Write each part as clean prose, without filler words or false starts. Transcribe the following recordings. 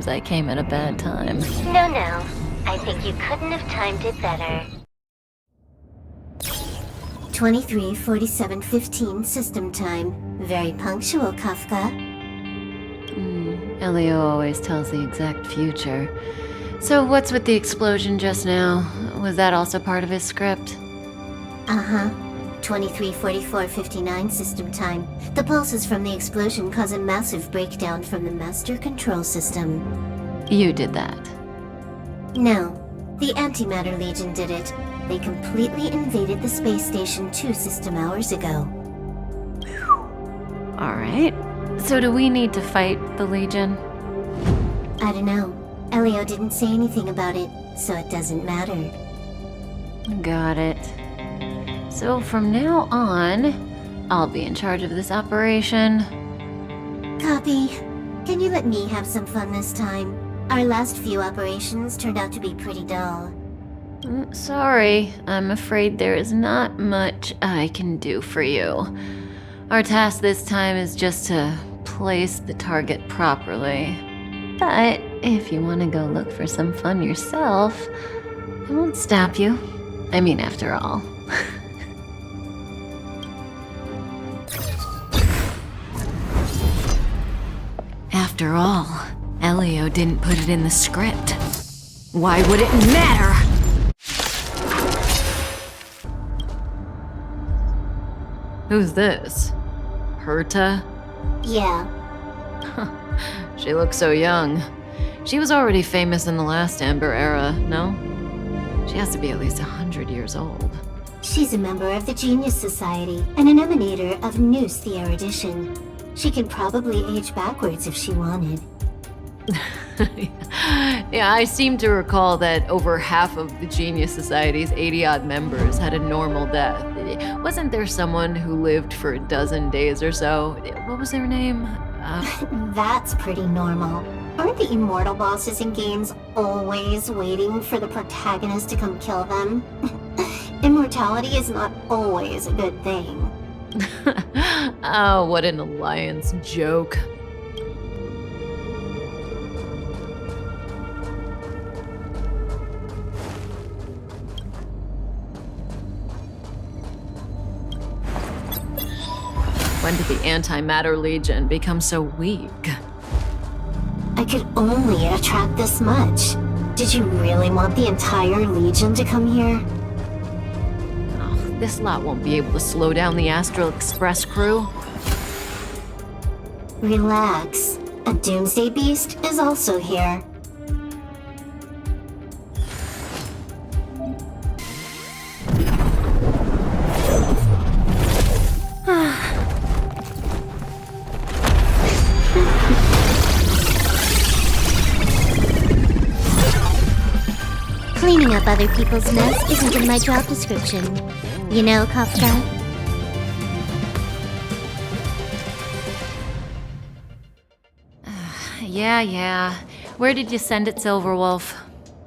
Sometimes I came at a bad time. No. I think you couldn't have timed it better. 23:47:15 system time. Very punctual, Kafka. Elio always tells the exact future. So what's with the explosion just now? Was that also part of his script? Uh-huh. 23:44:59 system time. The pulses from the explosion cause a massive breakdown from the master control system. You did that. No, the Antimatter Legion did it. They completely invaded the space station 2 system hours ago. Alright. So do we need to fight the Legion? I don't know. Elio didn't say anything about it, so it doesn't matter. Got it. So from now on, I'll be in charge of this operation. Copy. Can you let me have some fun this time? Our last few operations turned out to be pretty dull. Sorry, I'm afraid there is not much I can do for you. Our task this time is just to place the target properly. But if you want to go look for some fun yourself, I won't stop you. I mean, after all. After all, Elio didn't put it in the script. Why would it matter? Who's this? Herta? Yeah. She looks so young. She was already famous in the last Amber era, no? She has to be at least 100 years old. She's a member of the Genius Society and an emanator of Noose the Erudition. She could probably age backwards if she wanted. Yeah, I seem to recall that over half of the Genius Society's 80-odd members had a normal death. Wasn't there someone who lived for a dozen days or so? What was their name? That's pretty normal. Aren't the immortal bosses in games always waiting for the protagonist to come kill them? Immortality is not always a good thing. Oh, what an alliance joke. When did the Antimatter Legion become so weak? I could only attract this much. Did you really want the entire Legion to come here? Oh, this lot won't be able to slow down the Astral Express crew. Relax. A Doomsday Beast is also here. Cleaning up other people's mess isn't in my job description. You know, Kafka? Yeah. Where did you send it, Silverwolf?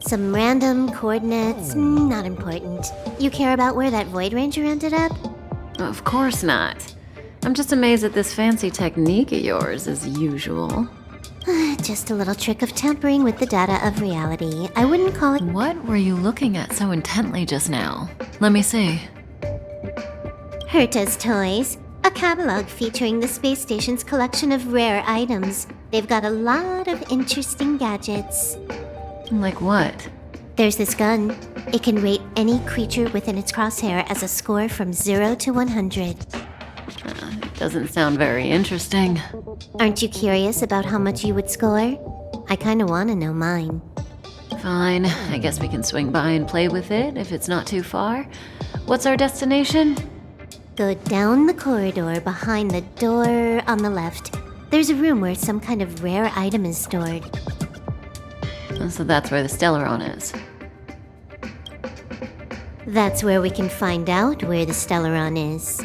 Some random coordinates, not important. You care about where that Void Ranger ended up? Of course not. I'm just amazed at this fancy technique of yours, as usual. Just a little trick of tampering with the data of reality. I wouldn't call it— What were you looking at so intently just now? Let me see. Herta's Toys. A catalog featuring the space station's collection of rare items. They've got a lot of interesting gadgets. Like what? There's this gun. It can rate any creature within its crosshair as a score from 0 to 100. Doesn't sound very interesting. Aren't you curious about how much you would score? I kinda wanna know mine. Fine, I guess we can swing by and play with it if it's not too far. What's our destination? Go down the corridor behind the door on the left. There's a room where some kind of rare item is stored. So that's where the Stellaron is. That's where we can find out where the Stellaron is.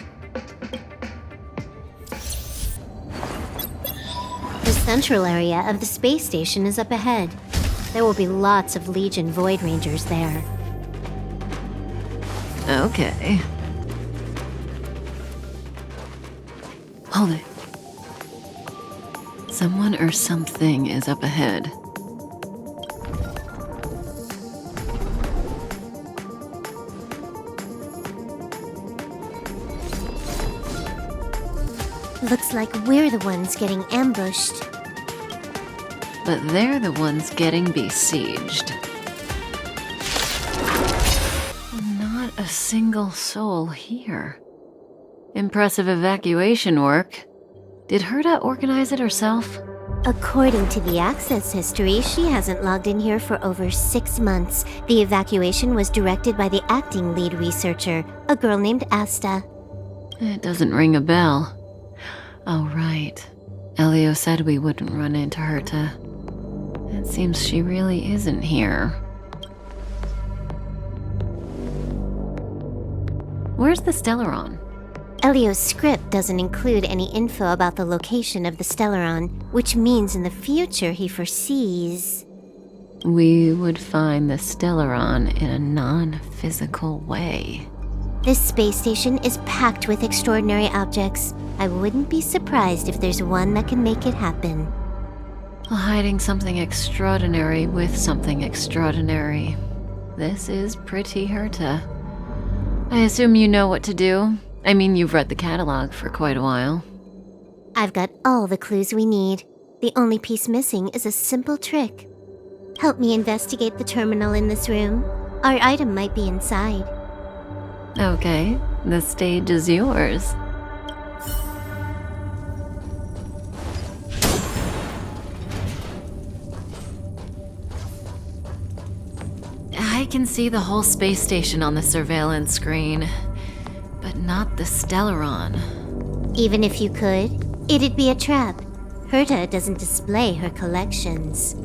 The central area of the space station is up ahead. There will be lots of Legion Void Rangers there. Okay. Hold it. Someone or something is up ahead. Looks like we're the ones getting ambushed. But they're the ones getting besieged. Not a single soul here. Impressive evacuation work. Did Herta organize it herself? According to the access history, she hasn't logged in here for over 6 months. The evacuation was directed by the acting lead researcher, a girl named Asta. It doesn't ring a bell. Oh, right. Elio said we wouldn't run into Herta. It seems she really isn't here. Where's the Stellaron? Elio's script doesn't include any info about the location of the Stellaron, which means in the future he foresees... We would find the Stellaron in a non-physical way. This space station is packed with extraordinary objects. I wouldn't be surprised if there's one that can make it happen. Hiding something extraordinary with something extraordinary. This is pretty Herta. I assume you know what to do? I mean, you've read the catalog for quite a while. I've got all the clues we need. The only piece missing is a simple trick. Help me investigate the terminal in this room. Our item might be inside. Okay, the stage is yours. I can see the whole space station on the surveillance screen, but not the Stellaron. Even if you could, it'd be a trap. Herta doesn't display her collections.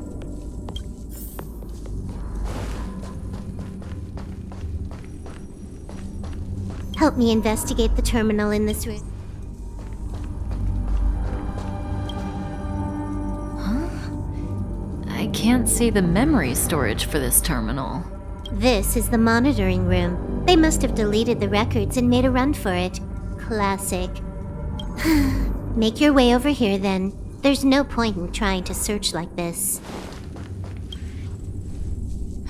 Help me investigate the terminal in this room. I can't see the memory storage for this terminal. This is the monitoring room. They must have deleted the records and made a run for it. Classic. Make your way over here then. There's no point in trying to search like this.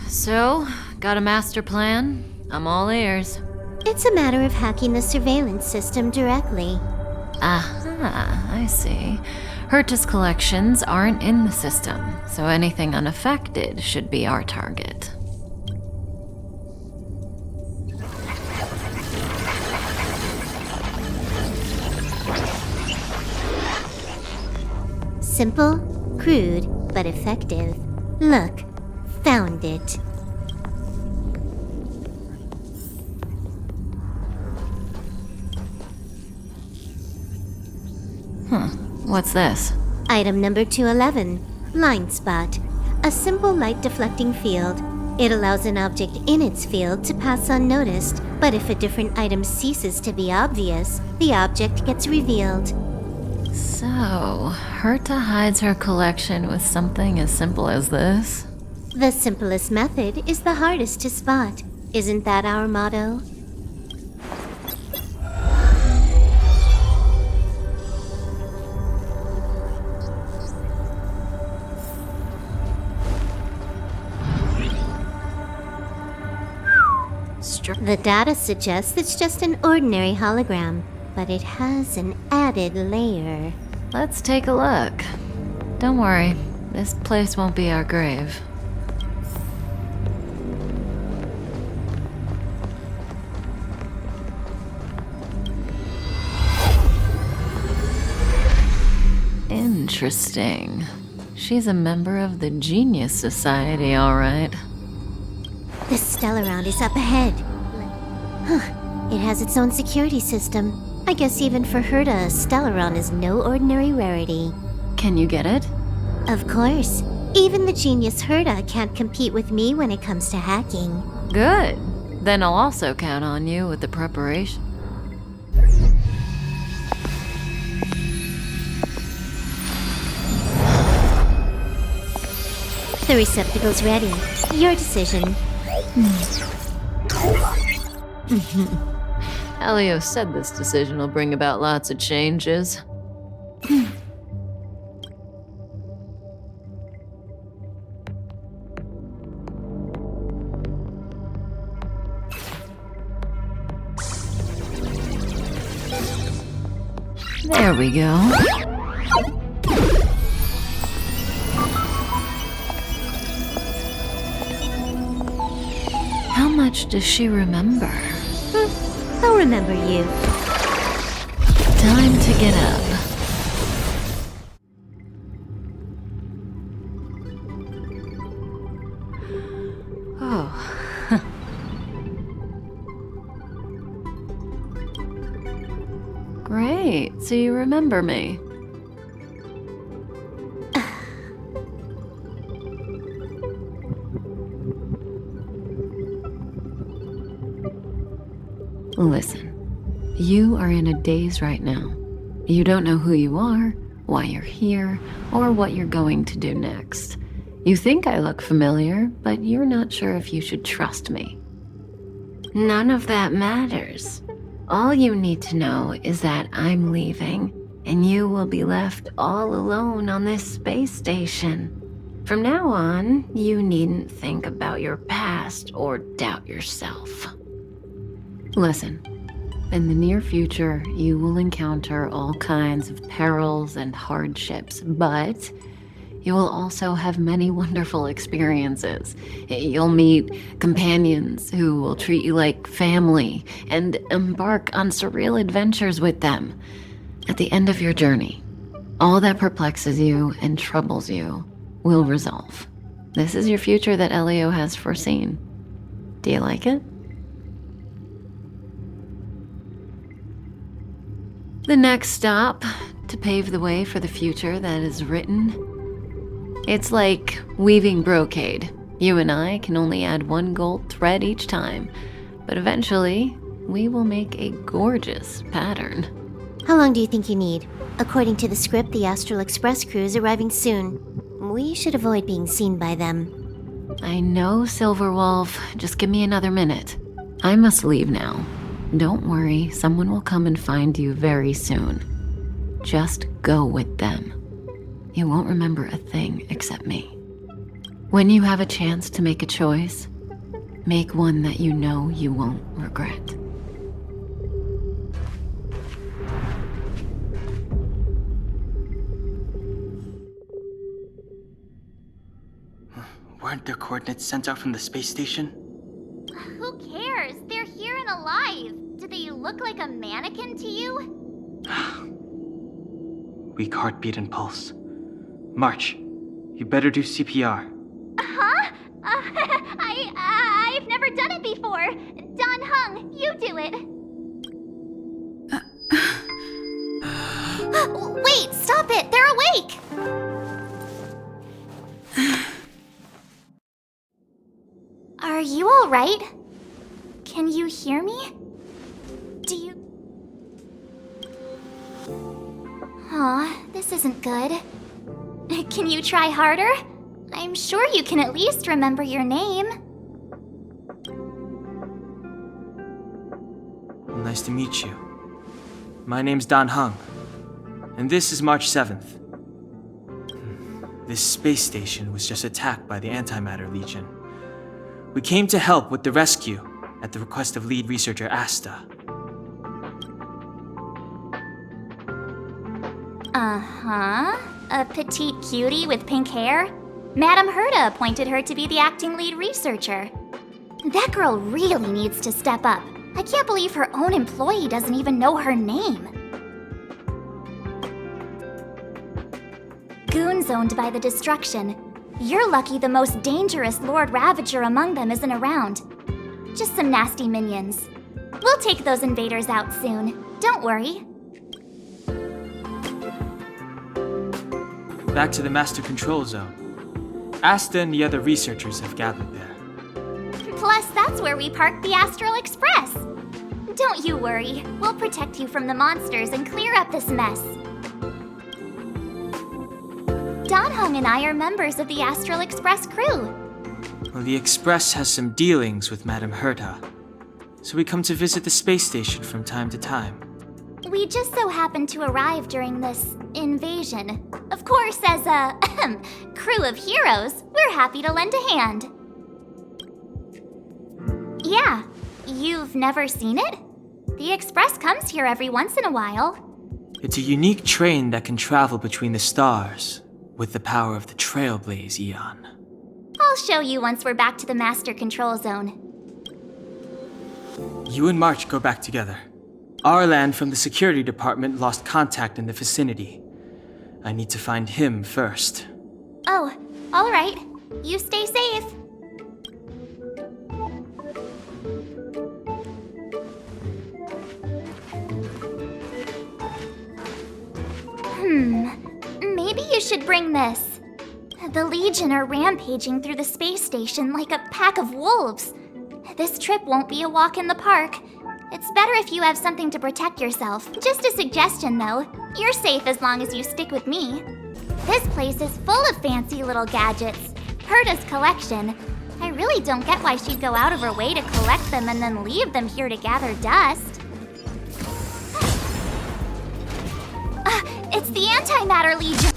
So, got a master plan? I'm all ears. It's a matter of hacking the surveillance system directly. Aha, I see. Herta's collections aren't in the system, so anything unaffected should be our target. Simple, crude, but effective. Look, found it. What's this? Item number 211, Line Spot. A simple light deflecting field. It allows an object in its field to pass unnoticed, but if a different item ceases to be obvious, the object gets revealed. So, Herta hides her collection with something as simple as this? The simplest method is the hardest to spot. Isn't that our motto? The data suggests it's just an ordinary hologram, but it has an added layer. Let's take a look. Don't worry, this place won't be our grave. Interesting. She's a member of the Genius Society, all right. The Stellaron is up ahead. It has its own security system. I guess even for Herta, a Stellaron is no ordinary rarity. Can you get it? Of course. Even the genius Herta can't compete with me when it comes to hacking. Good. Then I'll also count on you with the preparation. The receptacle's ready. Your decision. Elio said this decision will bring about lots of changes. There There we go. How much does she remember? I'll remember you. Time to get up. Oh. Great, so you remember me. Listen, you are in a daze right now. You don't know who you are, why you're here, or what you're going to do next. You think I look familiar, but you're not sure if you should trust me. None of that matters. All you need to know is that I'm leaving, and you will be left all alone on this space station. From now on, you needn't think about your past or doubt yourself. Listen, in the near future, you will encounter all kinds of perils and hardships, but you will also have many wonderful experiences. You'll meet companions who will treat you like family and embark on surreal adventures with them. At the end of your journey, all that perplexes you and troubles you will resolve. This is your future that Elio has foreseen. Do you like it? The next stop, to pave the way for the future that is written. It's like weaving brocade. You and I can only add one gold thread each time, but eventually, we will make a gorgeous pattern. How long do you think you need? According to the script, the Astral Express crew is arriving soon. We should avoid being seen by them. I know, Silverwolf. Just give me another minute. I must leave now. Don't worry, someone will come and find you very soon. Just go with them. You won't remember a thing except me. When you have a chance to make a choice, make one that you know you won't regret. Weren't their coordinates sent out from the space station? Who cares? They're here and alive. Do they look like a mannequin to you? Weak heartbeat and pulse. March, you better do CPR. Huh? I've never done it before. Don Hung, you do it. Wait, stop it! They're awake! Are you all right? Can you hear me? Do you... Aw, this isn't good. Can you try harder? I'm sure you can at least remember your name. Nice to meet you. My name's Don Hung, and this is March 7th. This space station was just attacked by the Antimatter Legion. We came to help with the rescue at the request of lead researcher Asta. Uh-huh. A petite cutie with pink hair? Madame Herta appointed her to be the acting lead researcher. That girl really needs to step up. I can't believe her own employee doesn't even know her name. Goons owned by the Destruction. You're lucky the most dangerous Lord Ravager among them isn't around. Just some nasty minions. We'll take those invaders out soon. Don't worry. Back to the Master Control Zone. Asta and the other researchers have gathered there. Plus, that's where we parked the Astral Express. Don't you worry. We'll protect you from the monsters and clear up this mess. Don Hung and I are members of the Astral Express crew. Well, the Express has some dealings with Madame Herta, so we come to visit the space station from time to time. We just so happened to arrive during this invasion. Of course, as a crew of heroes, we're happy to lend a hand. Yeah, you've never seen it? The Express comes here every once in a while. It's a unique train that can travel between the stars with the power of the Trailblaze Eon. I'll show you once we're back to the Master Control Zone. You and March go back together. Arlan from the security department lost contact in the vicinity. I need to find him first. Oh, all right. You stay safe. Maybe you should bring this. The Legion are rampaging through the space station like a pack of wolves. This trip won't be a walk in the park. It's better if you have something to protect yourself. Just a suggestion, though. You're safe as long as you stick with me. This place is full of fancy little gadgets. Herta's collection. I really don't get why she'd go out of her way to collect them and then leave them here to gather dust. It's the Antimatter Legion!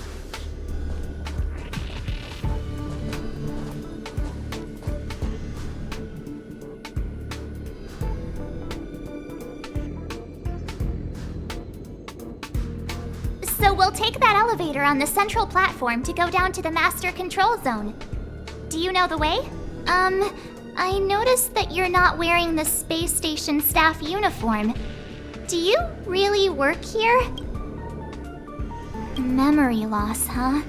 So we'll take that elevator on the central platform to go down to the Master Control Zone. Do you know the way? I noticed that you're not wearing the space station staff uniform. Do you really work here? Memory loss, huh?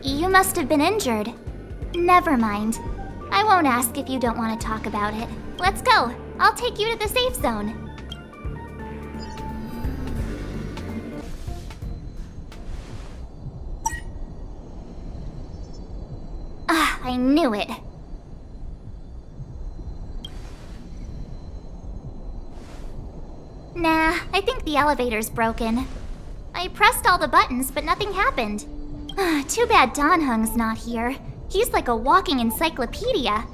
You must have been injured. Never mind. I won't ask if you don't want to talk about it. Let's go. I'll take you to the safe zone. I knew it. Nah, I think the elevator's broken. I pressed all the buttons, but nothing happened. Too bad Dan Hung's not here. He's like a walking encyclopedia.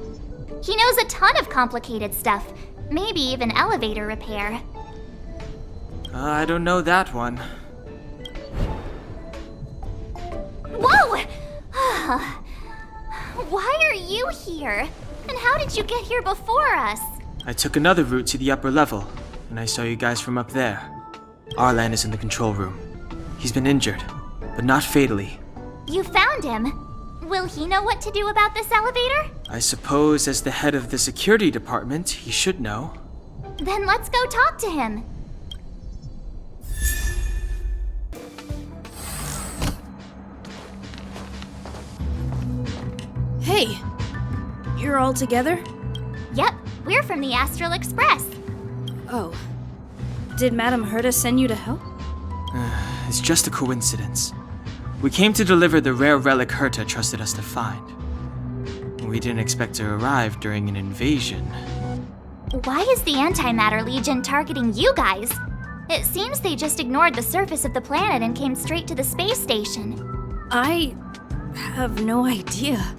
He knows a ton of complicated stuff, maybe even elevator repair. I don't know that one. Whoa! Why are you here? And how did you get here before us? I took another route to the upper level, and I saw you guys from up there. Arlan is in the control room. He's been injured, but not fatally. You found him. Will he know what to do about this elevator? I suppose as the head of the security department, he should know. Then let's go talk to him. Hey, you're all together? Yep, we're from the Astral Express. Oh. Did Madame Herta send you to help? It's just a coincidence. We came to deliver the rare relic Herta trusted us to find. We didn't expect to arrive during an invasion. Why is the Antimatter Legion targeting you guys? It seems they just ignored the surface of the planet and came straight to the space station. I have no idea.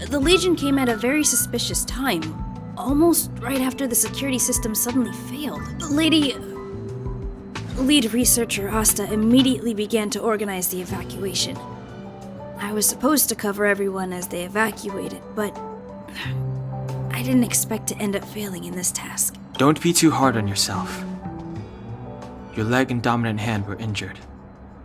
The Legion came at a very suspicious time, almost right after the security system suddenly failed. The lead researcher Asta immediately began to organize the evacuation. I was supposed to cover everyone as they evacuated, but I didn't expect to end up failing in this task. Don't be too hard on yourself. Your leg and dominant hand were injured.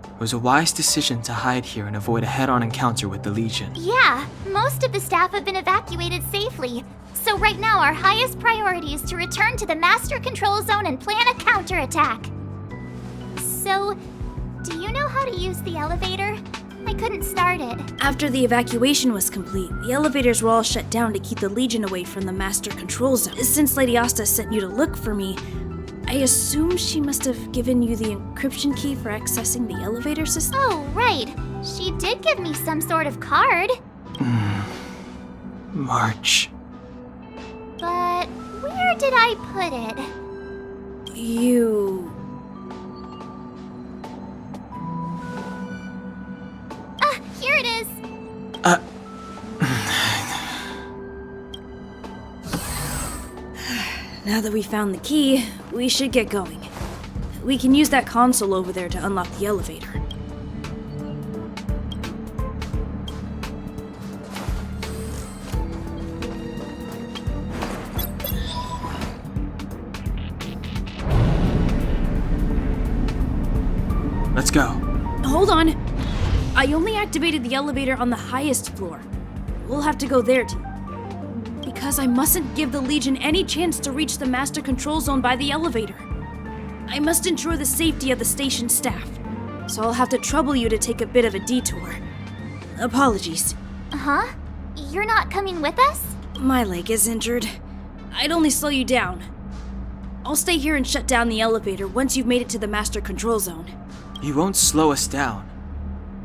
It was a wise decision to hide here and avoid a head-on encounter with the Legion. Yeah, most of the staff have been evacuated safely. So right now our highest priority is to return to the Master Control Zone and plan a counterattack. So, do you know how to use the elevator? I couldn't start it. After the evacuation was complete, the elevators were all shut down to keep the Legion away from the Master Control Zone. Since Lady Asta sent you to look for me, I assume she must have given you the encryption key for accessing the elevator system? Oh, right. She did give me some sort of card. March. But where did I put it? You... Here it is. Now that we found the key, we should get going. We can use that console over there to unlock the elevator. Let's go. Hold on. I only activated the elevator on the highest floor. We'll have to go there too. Because I mustn't give the Legion any chance to reach the master control zone by the elevator. I must ensure the safety of the station staff. So I'll have to trouble you to take a bit of a detour. Apologies. Huh? You're not coming with us? My leg is injured. I'd only slow you down. I'll stay here and shut down the elevator once you've made it to the master control zone. You won't slow us down.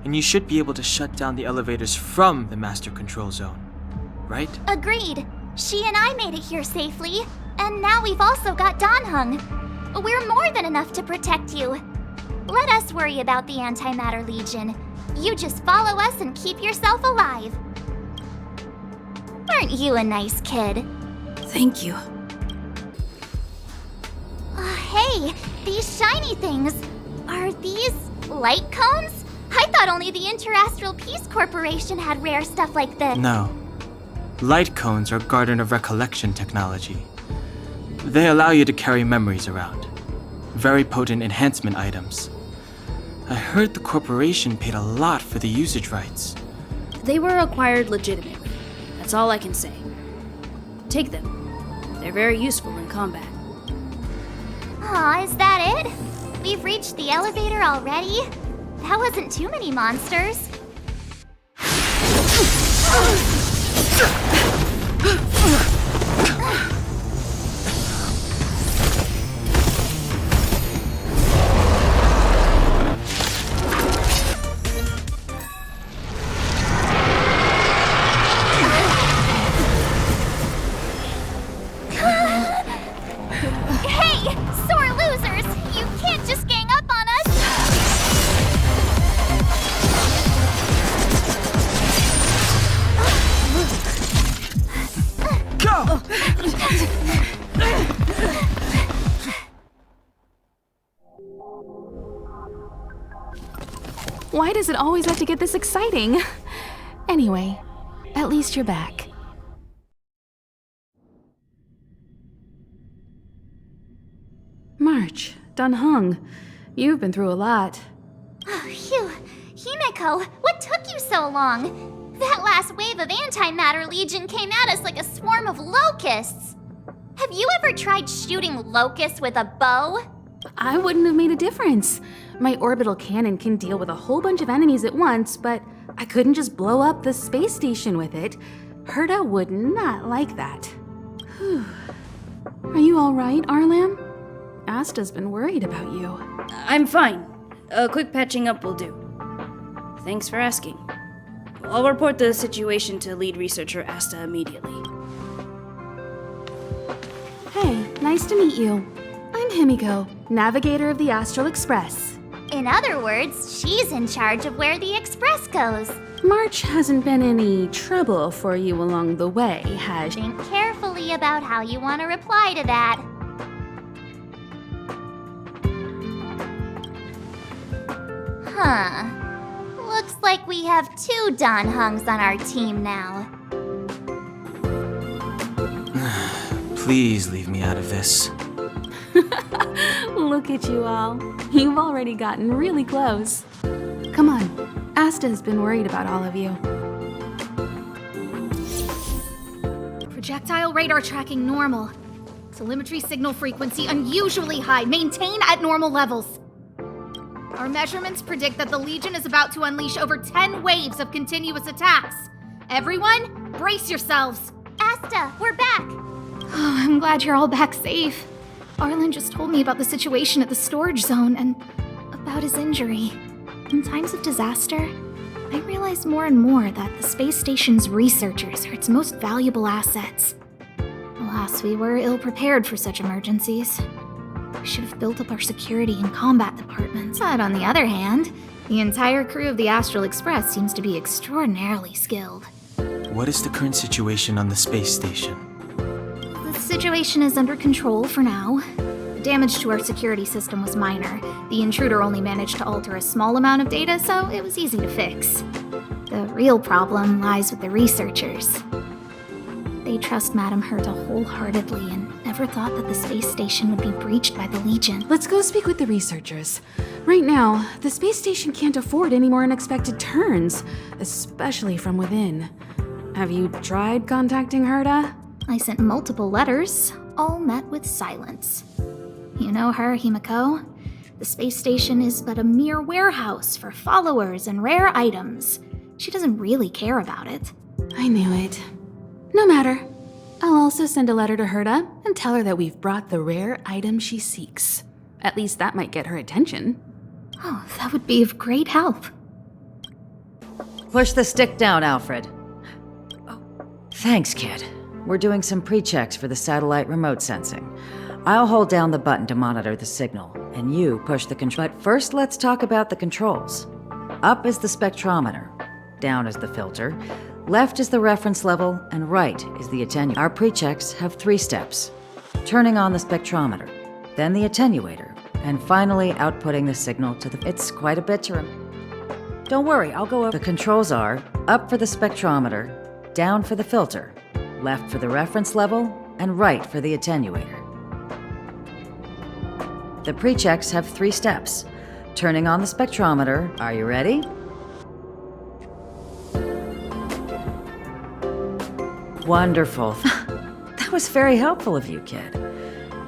And you should be able to shut down the elevators from the master control zone, right? Agreed. She and I made it here safely, and now we've also got Dan Hung. We're more than enough to protect you. Let us worry about the Antimatter Legion. You just follow us and keep yourself alive. Aren't you a nice kid? Thank you. Hey, these shiny things. Are these light cones? I thought only the Interastral Peace Corporation had rare stuff like this. No. Light cones are Garden of Recollection technology. They allow you to carry memories around. Very potent enhancement items. I heard the corporation paid a lot for the usage rights. They were acquired legitimately. That's all I can say. Take them. They're very useful in combat. Aw, is that it? We've reached the elevator already? That wasn't too many monsters. Hey, sore losers! You can't just gang up on us! Go! Why does it always have to get this exciting? Anyway, at least you're back. March, Dan Hung, you've been through a lot. Phew. Himeko, what took you so long? That last wave of Antimatter Legion came at us like a swarm of locusts. Have you ever tried shooting locusts with a bow? I wouldn't have made a difference. My orbital cannon can deal with a whole bunch of enemies at once, but I couldn't just blow up the space station with it. Herta would not like that. Whew. Are you all right, Arlam? Asta's been worried about you. I'm fine. A quick patching up will do. Thanks for asking. I'll report the situation to lead researcher Asta immediately. Hey, nice to meet you. I'm Himiko, navigator of the Astral Express. In other words, she's in charge of where the express goes. March hasn't been any trouble for you along the way, has she? Think carefully about how you want to reply to that. Huh. Looks like we have 2 Dan Hungs on our team now. Please leave me out of this. Look at you all. You've already gotten really close. Come on. Asta has been worried about all of you. Projectile radar tracking normal. Telemetry signal frequency unusually high. Maintain at normal levels. Our measurements predict that the Legion is about to unleash over 10 waves of continuous attacks. Everyone, brace yourselves. Asta, we're back! Oh, I'm glad you're all back safe. Arlen just told me about the situation at the storage zone and about his injury. In times of disaster, I realize more and more that the space station's researchers are its most valuable assets. Alas, we were ill-prepared for such emergencies. We should have built up our security and combat departments. But on the other hand, the entire crew of the Astral Express seems to be extraordinarily skilled. What is the current situation on the space station? The situation is under control for now. The damage to our security system was minor. The intruder only managed to alter a small amount of data, so it was easy to fix. The real problem lies with the researchers. They trust Madame Herta wholeheartedly and Never thought that the space station would be breached by the Legion. Let's go speak with the researchers. Right now, the space station can't afford any more unexpected turns, especially from within. Have you tried contacting Herta? I sent multiple letters, all met with silence. You know her, Himiko? The space station is but a mere warehouse for followers and rare items. She doesn't really care about it. I knew it. No matter. I'll also send a letter to Herta and tell her that we've brought the rare item she seeks. At least that might get her attention. Oh, that would be of great help. Push the stick down, Alfred. Thanks, kid. We're doing some pre-checks for the satellite remote sensing. I'll hold down the button to monitor the signal, and you push the control. But first, let's talk about the controls. Up is the spectrometer. Down is the filter. Left is the reference level, and right is the attenuator. Our pre-checks have 3 steps. Turning on the spectrometer, then the attenuator, and finally outputting the signal to the... It's quite a bit to Don't worry, I'll go over. The controls are up for the spectrometer, down for the filter, left for the reference level, and right for the attenuator. The pre-checks have 3 steps. Turning on the spectrometer, are you ready? Wonderful. That was very helpful of you, kid.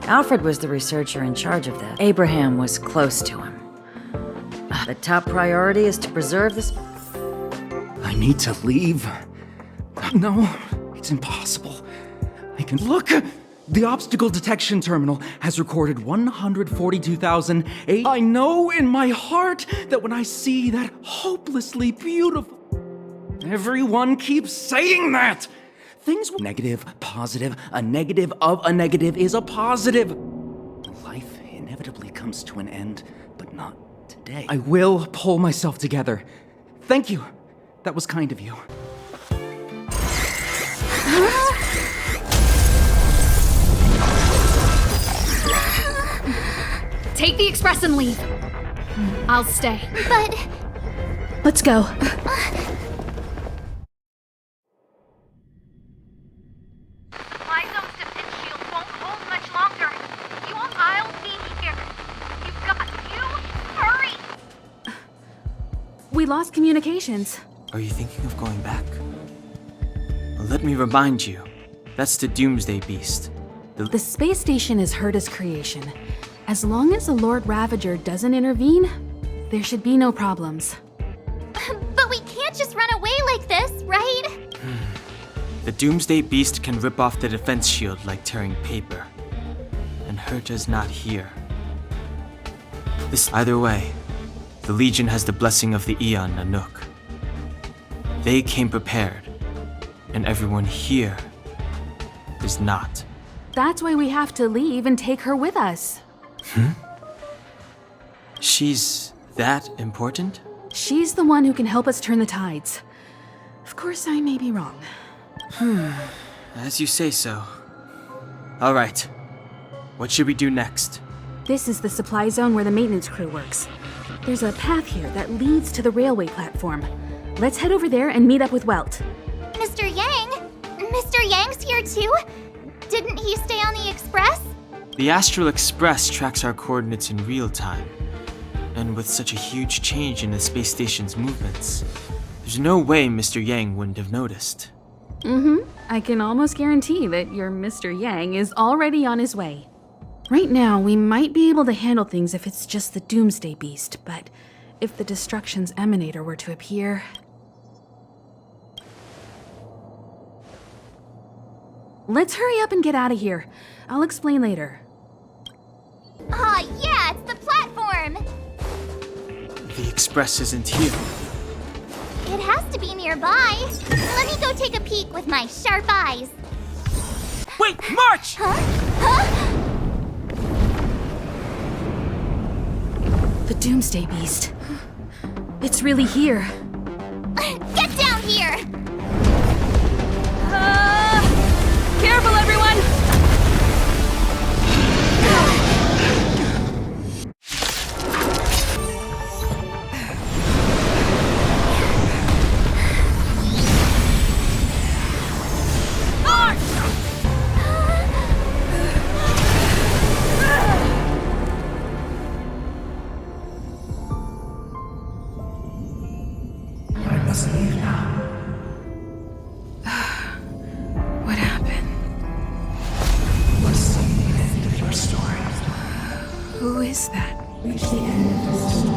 Alfred was the researcher in charge of that. Abraham was close to him. The top priority is to preserve this... I need to leave. No, it's impossible. I can look. The obstacle detection terminal has recorded 142,008. I know in my heart that when I see that hopelessly beautiful... Everyone keeps saying that! Things negative, positive, a negative of a negative is a positive. Life inevitably comes to an end, but not today. I will pull myself together. Thank you. That was kind of you. Take the express and leave. I'll stay. But Let's go. My zone's defense shield won't hold much longer. I'll be here. You've got to hurry. We lost communications. Are you thinking of going back? Well, let me remind you. That's the Doomsday Beast. The space station is Herta's creation. As long as the Lord Ravager doesn't intervene, there should be no problems. But we can't just run away like this, right? The Doomsday Beast can rip off the defense shield like tearing paper. And Herta's not here. Either way, the Legion has the blessing of the Aeon Nanook. They came prepared, and everyone here is not. That's why we have to leave and take her with us. She's that important? She's the one who can help us turn the tides. Of course, I may be wrong. As you say so. All right. What should we do next? This is the supply zone where the maintenance crew works. There's a path here that leads to the railway platform. Let's head over there and meet up with Welt. Mr. Yang? Mr. Yang's here too? Didn't he stay on the express? The Astral Express tracks our coordinates in real time. And with such a huge change in the space station's movements, there's no way Mr. Yang wouldn't have noticed. I can almost guarantee that your Mr. Yang is already on his way. Right now, we might be able to handle things if it's just the Doomsday Beast, but if the Destruction's Emanator were to appear... Let's hurry up and get out of here. I'll explain later. Ah, yeah, it's the platform! The Express isn't here. It has to be nearby. Let me go take a peek with my sharp eyes. Wait, March! The Doomsday Beast. It's really here. Get down here! Careful, everyone! must leave now. What happened? Let's see the end of your story. Who is that? Reach the end of this story.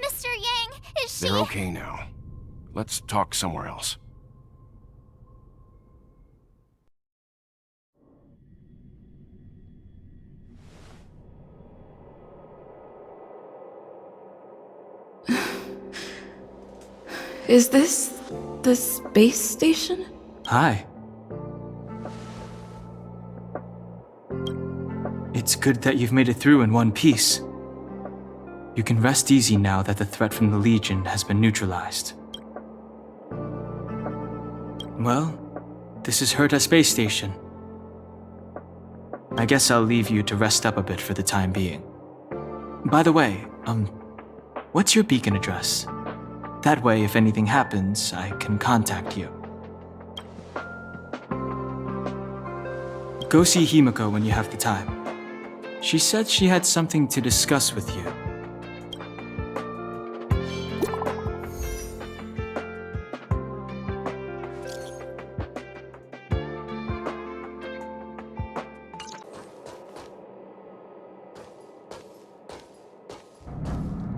Mr. Yang, is she... They're okay now. Let's talk somewhere else. Is this the space station? Hi. It's good that you've made it through in one piece. You can rest easy now that the threat from the Legion has been neutralized. Well, this is Herta Space Station. I guess I'll leave you to rest up a bit for the time being. By the way, what's your beacon address? That way, if anything happens, I can contact you. Go see Himiko when you have the time. She said she had something to discuss with you.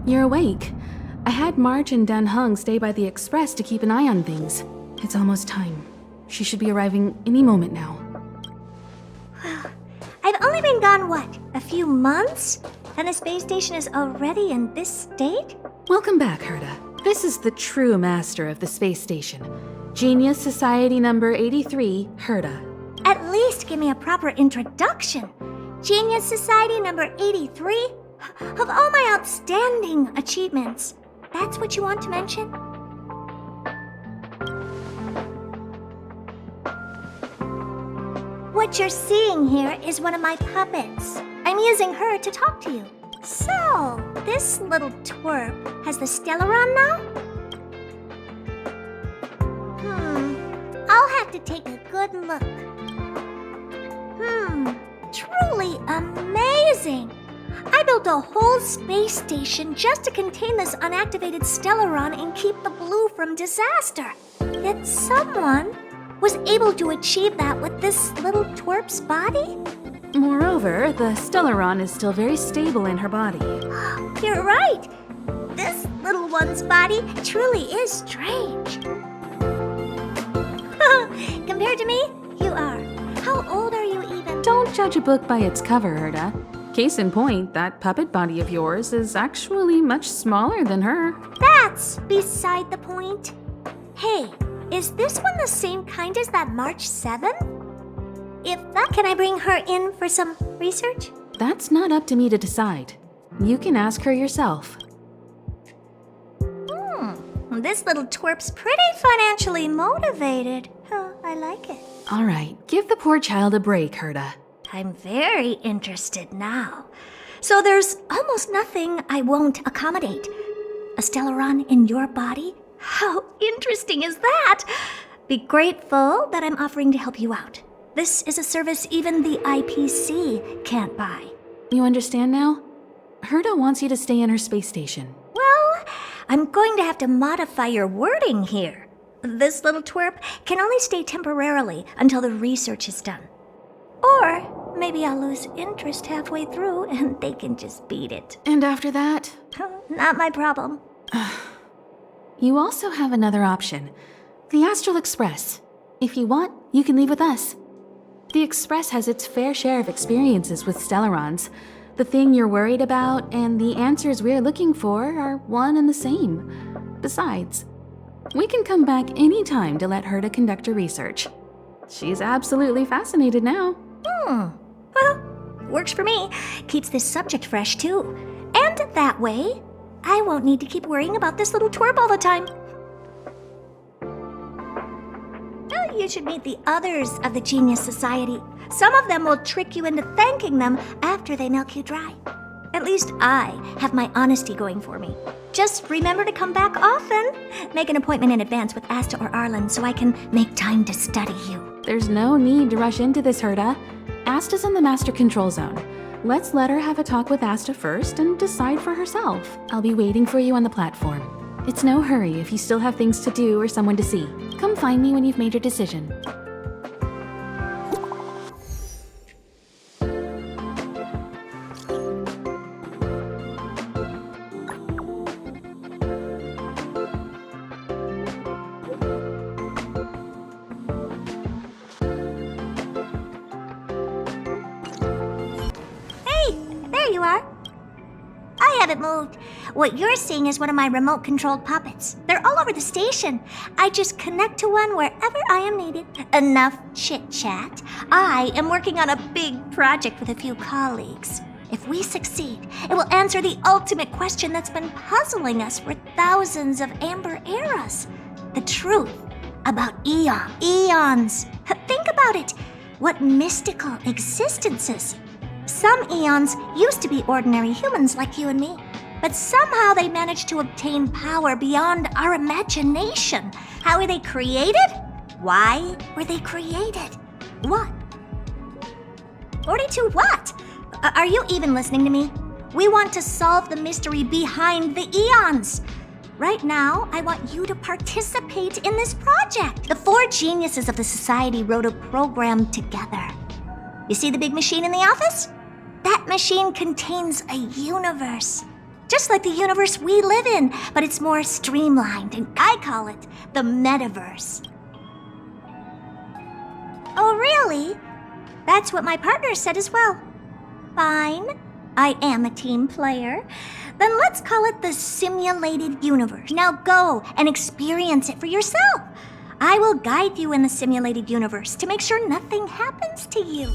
You're awake. I had March and Dan Hung stay by the express to keep an eye on things. It's almost time. She should be arriving any moment now. I've only been gone, what, a few months? And the space station is already in this state? Welcome back, Herta. This is the true master of the space station. Genius Society number 83, Herta. At least give me a proper introduction. Genius Society number 83? Of all my outstanding achievements, that's what you want to mention? What you're seeing here is one of my puppets. I'm using her to talk to you. So, this little twerp has the Stellaron now? I'll have to take a good look. Truly amazing! I built a whole space station just to contain this unactivated Stellaron and keep the blue from disaster. Yet someone was able to achieve that with this little twerp's body? Moreover, the Stellaron is still very stable in her body. You're right. This little one's body truly is strange. Compared to me, you are. How old are you even? Don't judge a book by its cover, Herta. Case in point, that puppet body of yours is actually much smaller than her. That's beside the point. Hey, is this one the same kind as that March 7th? If not, can I bring her in for some research? That's not up to me to decide. You can ask her yourself. This little twerp's pretty financially motivated. I like it. All right, give the poor child a break, Herta. I'm very interested now. So there's almost nothing I won't accommodate. A Stellaron in your body? How interesting is that? Be grateful that I'm offering to help you out. This is a service even the IPC can't buy. You understand now? Herta wants you to stay in her space station. Well, I'm going to have to modify your wording here. This little twerp can only stay temporarily until the research is done. Or maybe I'll lose interest halfway through and they can just beat it. And after that? Not my problem. You also have another option. The Astral Express. If you want, you can leave with us. The Express has its fair share of experiences with Stellarons. The thing you're worried about and the answers we're looking for are one and the same. Besides, we can come back any time to let Herta conduct her research. She's absolutely fascinated now. Well, Works for me. Keeps this subject fresh, too. And that way, I won't need to keep worrying about this little twerp all the time. Well, you should meet the others of the Genius Society. Some of them will trick you into thanking them after they milk you dry. At least I have my honesty going for me. Just remember to come back often. Make an appointment in advance with Asta or Arlen so I can make time to study you. There's no need to rush into this, Herta. Asta's in the Master Control Zone. Let's let her have a talk with Asta first and decide for herself. I'll be waiting for you on the platform. It's no hurry if you still have things to do or someone to see. Come find me when you've made your decision. There you are. I haven't moved. What you're seeing is one of my remote-controlled puppets. They're all over the station. I just connect to one wherever I am needed. Enough chit-chat. I am working on a big project with a few colleagues. If we succeed, it will answer the ultimate question that's been puzzling us for thousands of amber eras. The truth about eons. Think about it. What mystical existences. Some eons used to be ordinary humans like you and me, but somehow they managed to obtain power beyond our imagination. How were they created? Why were they created? What? 42 what? Are you even listening to me? We want to solve the mystery behind the eons. Right now, I want you to participate in this project. The 4 geniuses of the society wrote a program together. You see the big machine in the office? That machine contains a universe. Just like the universe we live in, but it's more streamlined, and I call it the metaverse. Oh, really? That's what my partner said as well. Fine. I am a team player. Then let's call it the simulated universe. Now go and experience it for yourself. I will guide you in the simulated universe to make sure nothing happens to you.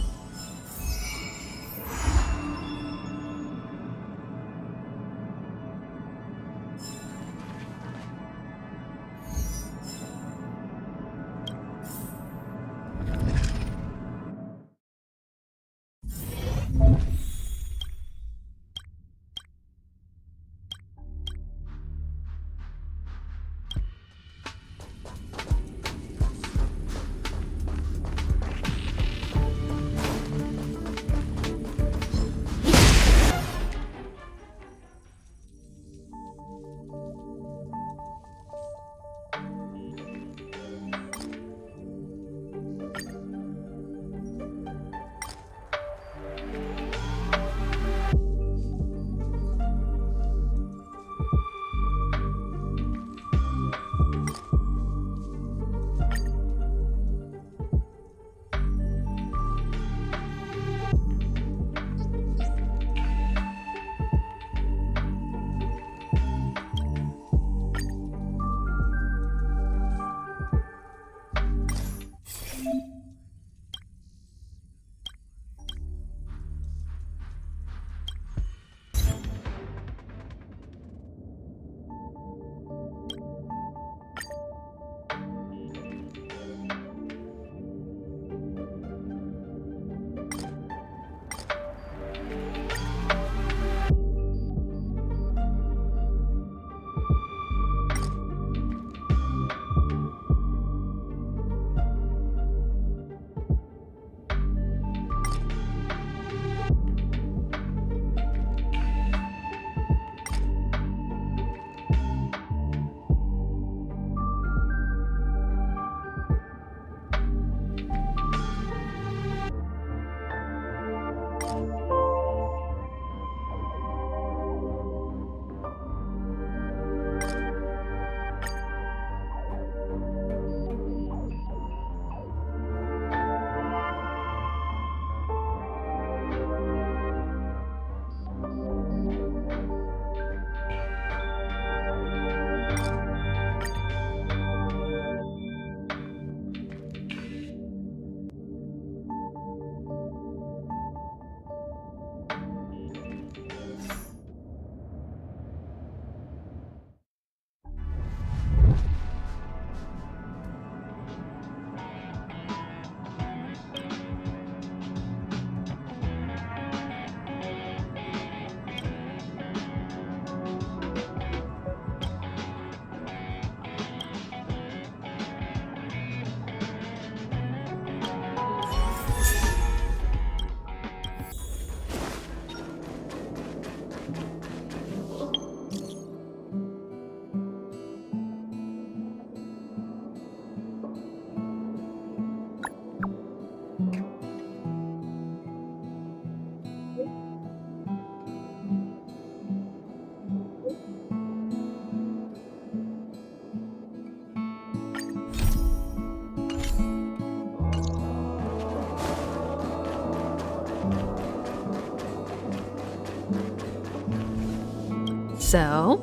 So?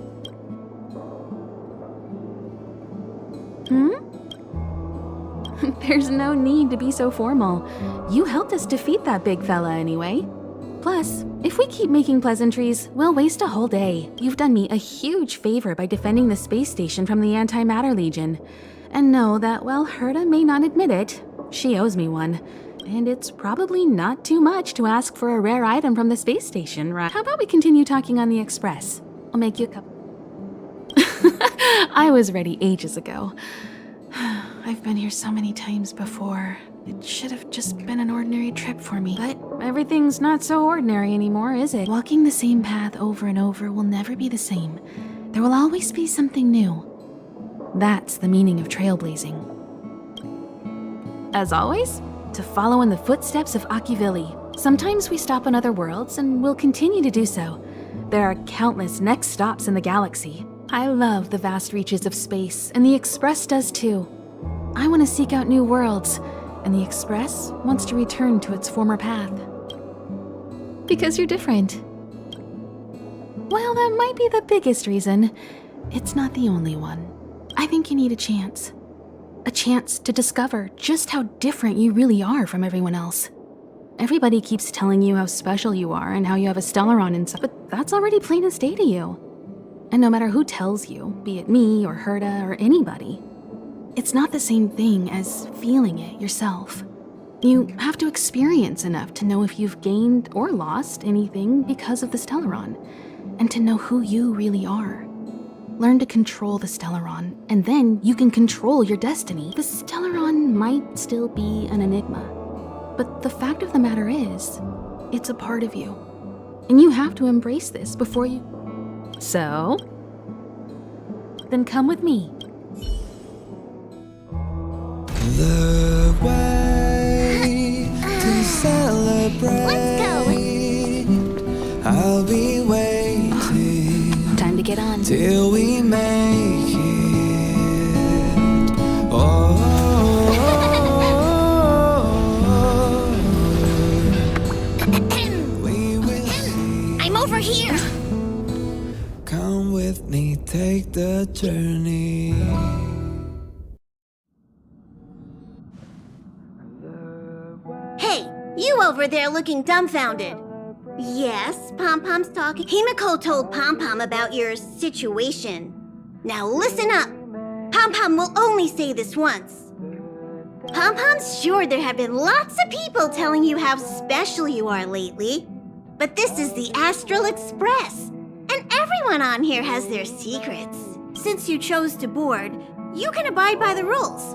There's no need to be so formal. You helped us defeat that big fella anyway. Plus, if we keep making pleasantries, we'll waste a whole day. You've done me a huge favor by defending the space station from the Antimatter Legion. And know that while Herta may not admit it, she owes me one. And it's probably not too much to ask for a rare item from the space station, right? How about we continue talking on the express? I'll make you a cup. I was ready ages ago. I've been here so many times before. It should have just been an ordinary trip for me. But everything's not so ordinary anymore, is it? Walking the same path over and over will never be the same. There will always be something new. That's the meaning of trailblazing. As always, to follow in the footsteps of Akivili. Sometimes we stop on other worlds, and we'll continue to do so. There are countless next stops in the galaxy. I love the vast reaches of space, and the Express does too. I want to seek out new worlds, and the Express wants to return to its former path. Because you're different. Well, that might be the biggest reason. It's not the only one. I think you need a chance. A chance to discover just how different you really are from everyone else. Everybody keeps telling you how special you are and how you have a Stellaron inside, but that's already plain as day to you. And no matter who tells you, be it me or Herta or anybody, it's not the same thing as feeling it yourself. You have to experience enough to know if you've gained or lost anything because of the Stellaron, and to know who you really are. Learn to control the Stellaron, and then you can control your destiny. The Stellaron might still be an enigma, but the fact of the matter is, it's a part of you. And you have to embrace this before you... So? Then come with me. The way to celebrate. Let's go. I'll be waiting. Time to get on. Till we make it. Oh. We will see. I'm over here. Come with me, take the journey. Hey, you over there looking dumbfounded. Yes, Pom-Pom's talking. Himiko told Pom-Pom about your situation. Now listen up. Pom-Pom will only say this once. Pom-Pom's sure there have been lots of people telling you how special you are lately. But this is the Astral Express, and everyone on here has their secrets. Since you chose to board, you can abide by the rules.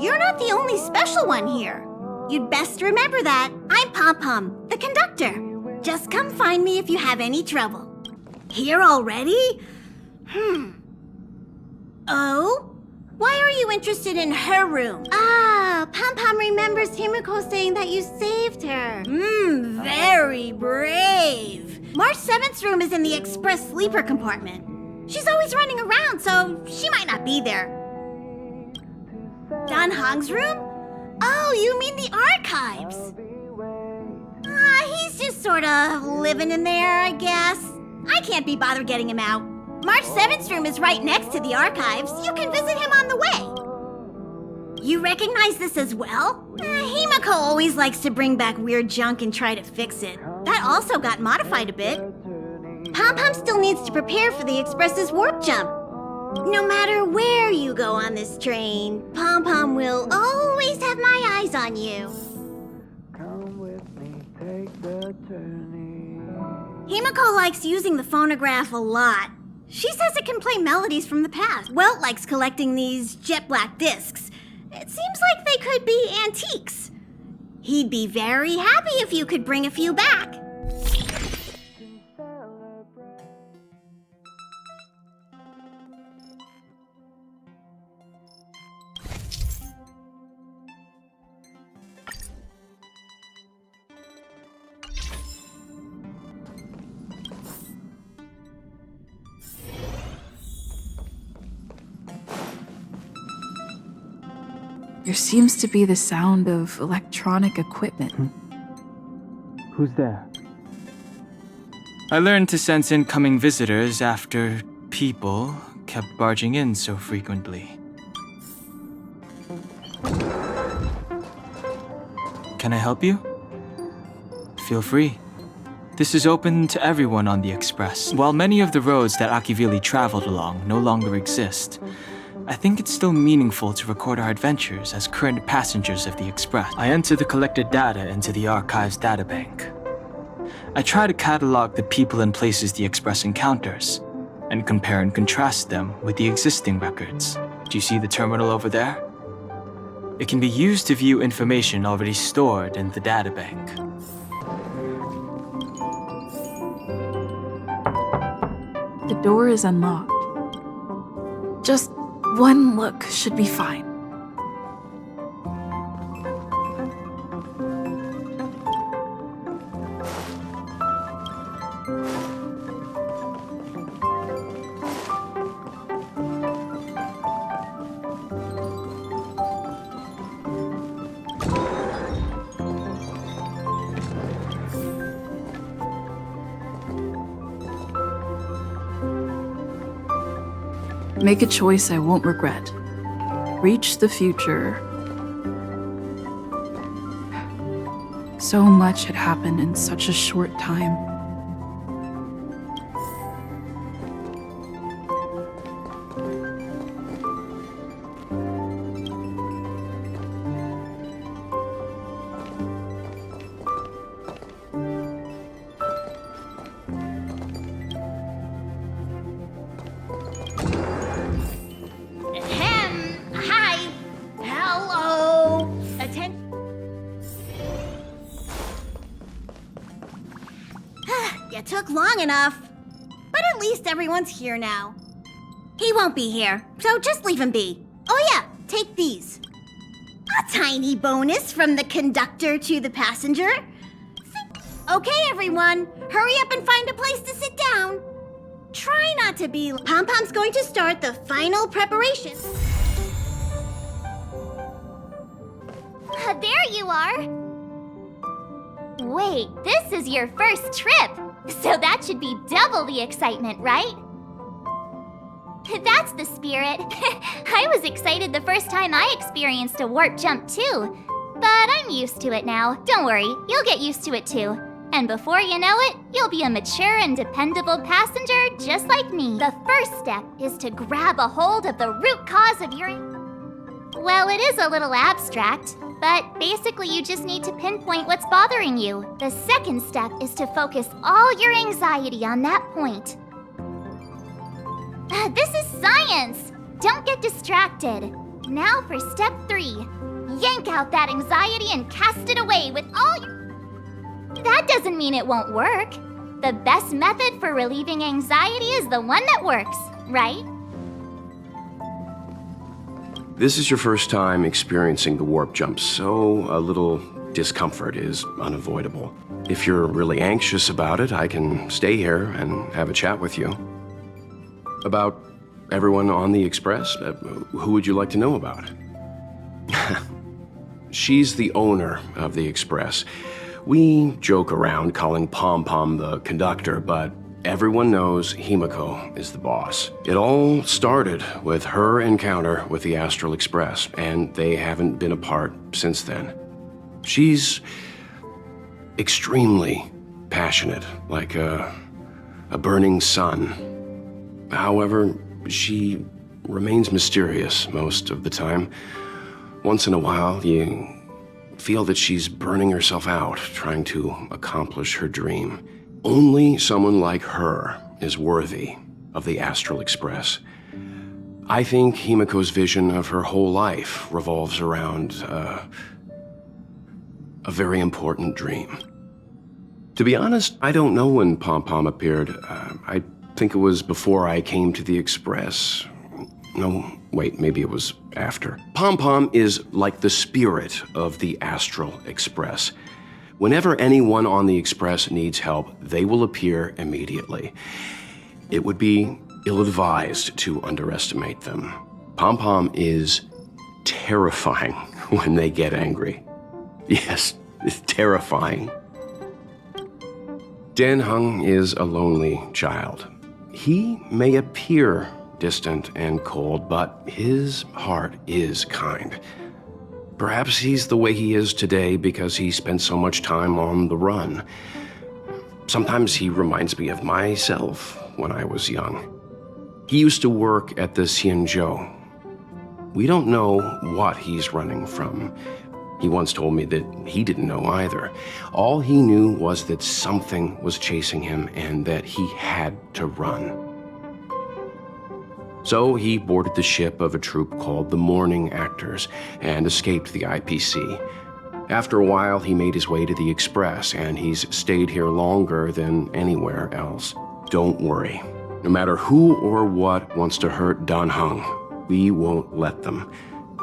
You're not the only special one here. You'd best remember that. I'm Pom-Pom, the conductor. Just come find me if you have any trouble. Here already? Oh? Why are you interested in her room? Ah, Pom-Pom remembers Himiko saying that you saved her. Very brave. March 7th's room is in the express sleeper compartment. She's always running around, so she might not be there. Dan Hong's room? Oh, you mean the archives? He's just sort of living in there, I guess. I can't be bothered getting him out. March 7th's room is right next to the archives. You can visit him on the way. You recognize this as well? Himiko always likes to bring back weird junk and try to fix it. That also got modified a bit. Pom-Pom still needs to prepare for the Express's warp jump. No matter where you go on this train, Pom-Pom will always have my eyes on you. Come with me, take the journey. Himiko likes using the phonograph a lot. She says it can play melodies from the past. Welt likes collecting these jet black discs. It seems like they could be antiques. He'd be very happy if you could bring a few back. There seems to be the sound of electronic equipment. Who's there? I learned to sense incoming visitors after people kept barging in so frequently. Can I help you? Feel free. This is open to everyone on the Express. While many of the roads that Akivili traveled along no longer exist, I think it's still meaningful to record our adventures as current passengers of the Express. I enter the collected data into the Archives databank. I try to catalog the people and places the Express encounters, and compare and contrast them with the existing records. Do you see the terminal over there? It can be used to view information already stored in the databank. The door is unlocked. Just one look should be fine. Make a choice I won't regret. Reach the future. So much had happened in such a short time. Hi. Hello. You took long enough. But at least everyone's here now. He won't be here, so just leave him be. Oh yeah, take these. A tiny bonus from the conductor to the passenger. Okay, everyone, hurry up and find a place to sit down. Try not to be. Pom-Pom's going to start the final preparations. There you are! Wait, this is your first trip! So that should be double the excitement, right? That's the spirit. I was excited the first time I experienced a warp jump too. But I'm used to it now. Don't worry, you'll get used to it too. And before you know it, you'll be a mature and dependable passenger just like me. The first step is to grab a hold of the root cause of your... Well, it is a little abstract, but basically you just need to pinpoint what's bothering you. The second step is to focus all your anxiety on that point. This is science! Don't get distracted. Now for step 3. Yank out that anxiety and cast it away with all your... That doesn't mean it won't work. The best method for relieving anxiety is the one that works, right? This is your first time experiencing the warp jump, so a little discomfort is unavoidable. If you're really anxious about it, I can stay here and have a chat with you. About everyone on the Express? Who would you like to know about? She's the owner of the Express. We joke around calling Pom-Pom the conductor, but everyone knows Himiko is the boss. It all started with her encounter with the Astral Express, and they haven't been apart since then. She's extremely passionate, like a burning sun. However, she remains mysterious most of the time. Once in a while, you feel that she's burning herself out, trying to accomplish her dream. Only someone like her is worthy of the Astral Express. I think Himiko's vision of her whole life revolves around a very important dream. To be honest, I don't know when Pom-Pom appeared. I think it was before I came to the Express. No, wait, maybe it was after. Pom-Pom is like the spirit of the Astral Express. Whenever anyone on the Express needs help, they will appear immediately. It would be ill-advised to underestimate them. Pom-Pom is terrifying when they get angry. Yes, it's terrifying. Dan Hung is a lonely child. He may appear distant and cold, but his heart is kind. Perhaps he's the way he is today because he spent so much time on the run. Sometimes he reminds me of myself when I was young. He used to work at the Xianzhou. We don't know what he's running from. He once told me that he didn't know either. All he knew was that something was chasing him and that he had to run. So he boarded the ship of a troupe called the Morning Actors and escaped the IPC. After a while, he made his way to the Express, and he's stayed here longer than anywhere else. Don't worry. No matter who or what wants to hurt Dan Hung, we won't let them.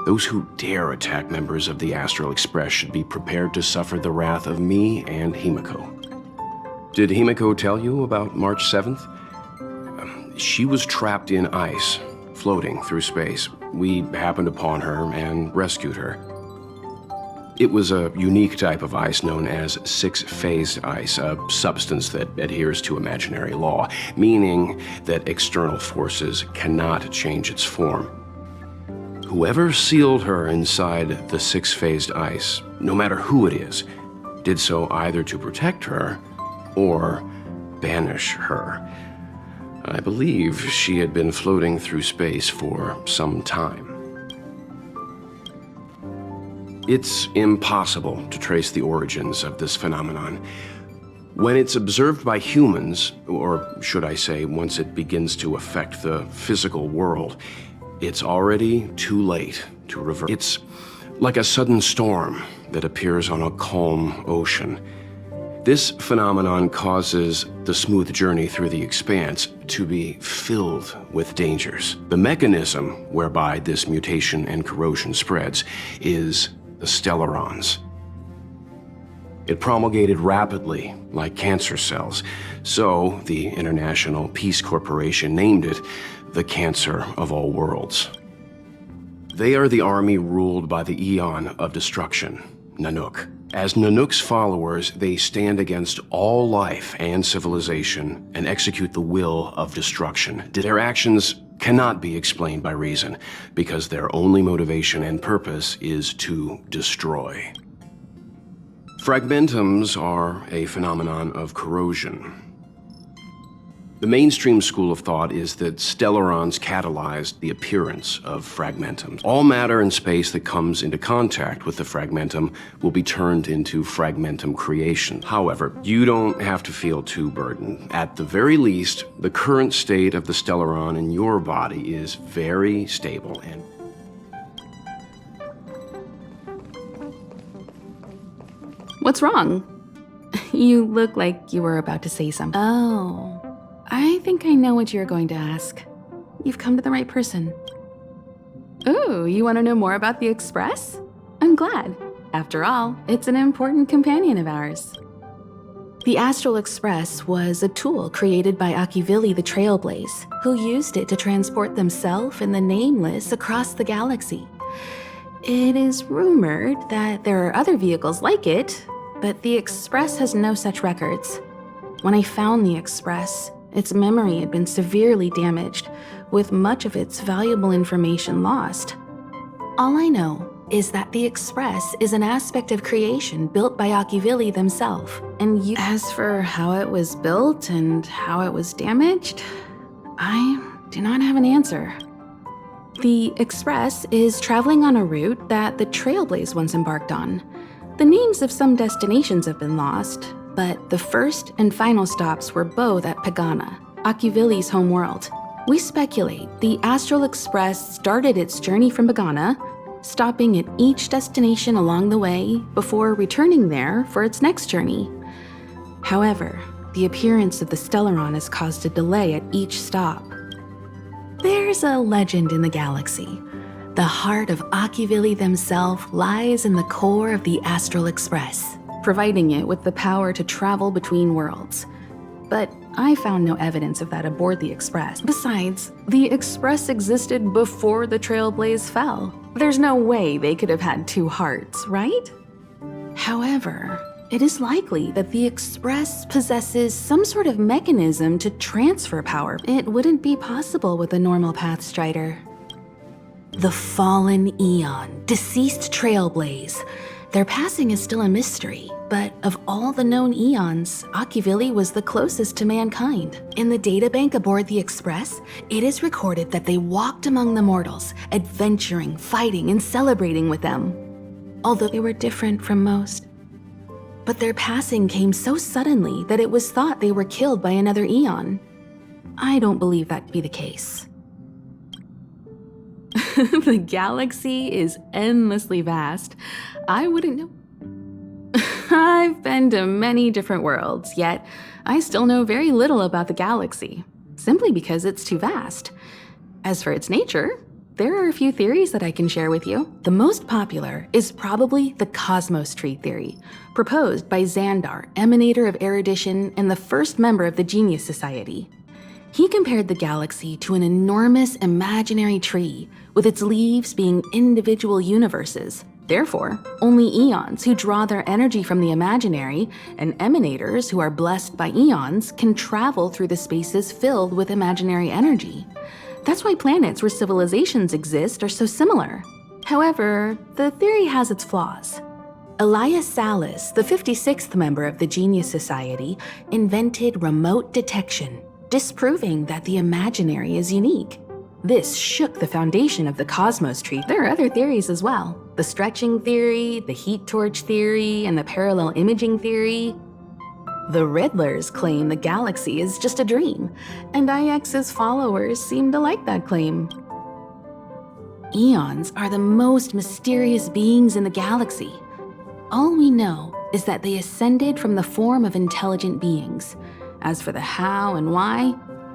Those who dare attack members of the Astral Express should be prepared to suffer the wrath of me and Himiko. Did Himiko tell you about March 7th? She was trapped in ice, floating through space. We happened upon her and rescued her. It was a unique type of ice known as six-phased ice, a substance that adheres to imaginary law, meaning that external forces cannot change its form. Whoever sealed her inside the six-phased ice, no matter who it is, did so either to protect her or banish her. I believe she had been floating through space for some time. It's impossible to trace the origins of this phenomenon. When it's observed by humans, or should I say, once it begins to affect the physical world, it's already too late to reverse. It's like a sudden storm that appears on a calm ocean. This phenomenon causes the smooth journey through the expanse to be filled with dangers. The mechanism whereby this mutation and corrosion spreads is the stellarons. It promulgated rapidly, like cancer cells, so the International Peace Corporation named it the Cancer of All Worlds. They are the army ruled by the Eon of Destruction, Nanook. As Nanook's followers, they stand against all life and civilization and execute the will of destruction. Their actions cannot be explained by reason, because their only motivation and purpose is to destroy. Fragmentums are a phenomenon of corrosion. The mainstream school of thought is that stellarons catalyzed the appearance of fragmentums. All matter in space that comes into contact with the fragmentum will be turned into fragmentum creation. However, you don't have to feel too burdened. At the very least, the current state of the stellaron in your body is very stable and What's wrong? You look like you were about to say something. Oh, I think I know what you're going to ask. You've come to the right person. Ooh, you want to know more about the Express? I'm glad. After all, it's an important companion of ours. The Astral Express was a tool created by Akivili the Trailblaze, who used it to transport themselves and the Nameless across the galaxy. It is rumored that there are other vehicles like it, but the Express has no such records. When I found the Express, its memory had been severely damaged, with much of its valuable information lost. All I know is that the Express is an aspect of creation built by Akivili themselves, and as for how it was built and how it was damaged, I do not have an answer. The Express is traveling on a route that the Trailblaze once embarked on. The names of some destinations have been lost, but the first and final stops were both at Pagana, Akivili's home world. We speculate the Astral Express started its journey from Pagana, stopping at each destination along the way before returning there for its next journey. However, the appearance of the Stellaron has caused a delay at each stop. There's a legend in the galaxy. The heart of Akivili themselves lies in the core of the Astral Express, providing it with the power to travel between worlds. But I found no evidence of that aboard the Express. Besides, the Express existed before the Trailblaze fell. There's no way they could have had two hearts, right? However, it is likely that the Express possesses some sort of mechanism to transfer power. It wouldn't be possible with a normal Pathstrider. The Fallen Eon, deceased Trailblaze. Their passing is still a mystery, but of all the known eons, Akivili was the closest to mankind. In the databank aboard the Express, it is recorded that they walked among the mortals, adventuring, fighting, and celebrating with them. Although they were different from most. But their passing came so suddenly that it was thought they were killed by another eon. I don't believe that to be the case. The galaxy is endlessly vast. I wouldn't know. I've been to many different worlds, yet I still know very little about the galaxy, simply because it's too vast. As for its nature, there are a few theories that I can share with you. The most popular is probably the Cosmos Tree theory, proposed by Xandar, emanator of erudition and the first member of the Genius Society. He compared the galaxy to an enormous imaginary tree, with its leaves being individual universes. Therefore, only eons who draw their energy from the imaginary and emanators who are blessed by eons can travel through the spaces filled with imaginary energy. That's why planets where civilizations exist are so similar. However, the theory has its flaws. Elias Salas, the 56th member of the Genius Society, invented remote detection, disproving that the imaginary is unique. This shook the foundation of the Cosmos Tree. There are other theories as well. The stretching theory, the heat torch theory, and the parallel imaging theory. The Riddlers claim the galaxy is just a dream, and IX's followers seem to like that claim. Eons are the most mysterious beings in the galaxy. All we know is that they ascended from the form of intelligent beings. As for the how and why,